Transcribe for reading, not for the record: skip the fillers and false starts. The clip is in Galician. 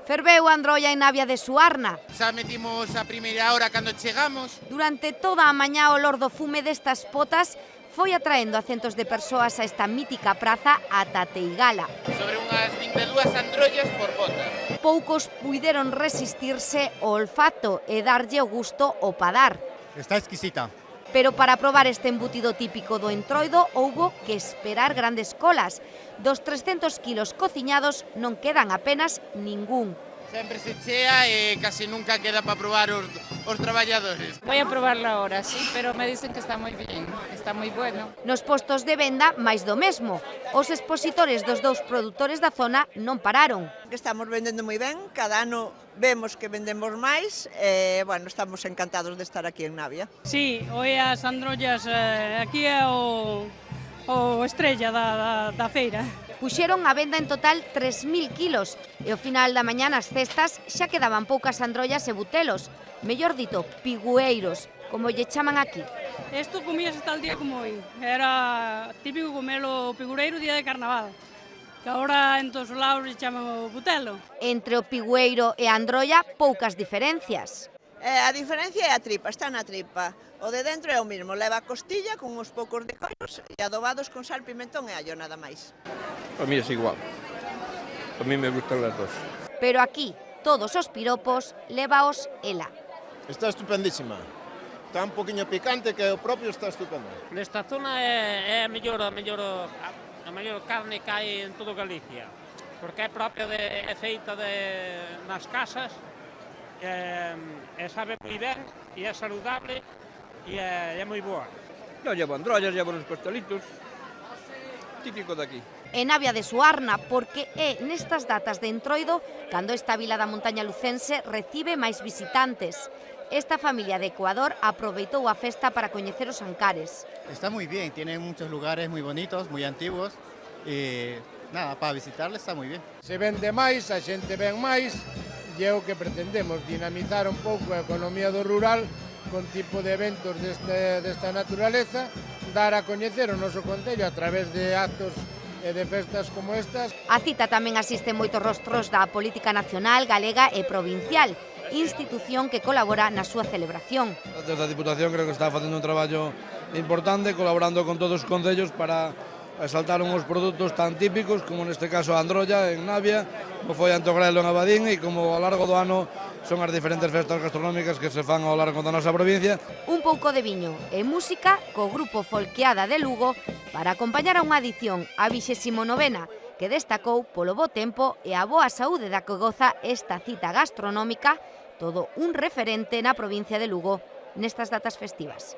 Ferveu a Androlla en Navia de Suarna. Xa metimos a primeira hora cando chegamos. Durante toda a mañá o olor do fume destas potas foi atraendo a centos de persoas a esta mítica praza ata Teigala. Sobre unhas 22 androllas por bota. Poucos puideron resistirse ao olfato e darlle o gusto ao padar. Está exquisita. Pero para probar este embutido típico do Entroido houbo que esperar grandes colas. Dos 300 kilos cociñados non quedan apenas ningún. Sempre se chea e casi nunca queda para probar os traballadores. Voy a probarlo ahora, sí, pero me dicen que está muy bien, está muy bueno. Nos postos de venda, máis do mesmo. Os expositores dos dous produtores da zona non pararon. Que estamos vendendo moi ben, cada ano vemos que vendemos máis e, bueno, estamos encantados de estar aquí en Navia. Sí, hoy as androllas aquí é o estrella da feira. Puxeron a venda en total 3.000 kilos e ao final da mañá nas cestas xa quedaban poucas androllas e butelos, mellor dito, pigueiros, como lle chaman aquí. Isto comíase tal día como hoy, era típico comelo pigureiro día de carnaval, que agora en todos os lados lle chaman o butelo. Entre o pigueiro e a androlla, poucas diferencias. A diferencia é a tripa, está na tripa. O de dentro é o mesmo, leva costilla con uns poucos de collos e adobados con sal, pimentón e allo, nada máis. A mí es igual. A mí me gustan las dos. Pero aquí, todos os piropos, levaos ela. Está estupendísima. Está un poquinho picante que o propio está estupendo. Nesta zona é a mellor carne que hai en todo Galicia, porque é propia é feita nas casas, e sabe moi ben, e é saludable, e é moi boa. Yo llevo androllas, llevo uns pastelitos, típico de aquí. En Navia de Suarna, porque é nestas datas de Entroido cando esta vila da montaña lucense recibe máis visitantes. Esta familia de Ecuador aproveitou a festa para coñecer os Ancares. Está muy bien, tiene muchos lugares muy bonitos, muy antiguos y nada, para visitarle está muy bien. Se vende máis, a xente ven máis e é o que pretendemos, dinamizar un pouco a economía do rural con tipo de eventos desta naturaleza, dar a coñecer o noso concello a través de actos e de festas como estas. A cita tamén asisten moitos rostros da política nacional, galega e provincial, institución que colabora na súa celebración. Desde a Diputación creo que está facendo un traballo importante, colaborando con todos os concellos para exaltar uns produtos tan típicos como neste caso a androlla en Navia, como foi a Antogrelo en Abadín e como ao largo do ano son as diferentes festas gastronómicas que se fan ao largo da nosa provincia. Un pouco de viño e música co grupo Folqueada de Lugo para acompañar a unha edición, a 29ª, que destacou polo bo tempo e a boa saúde da que goza esta cita gastronómica, todo un referente na provincia de Lugo nestas datas festivas.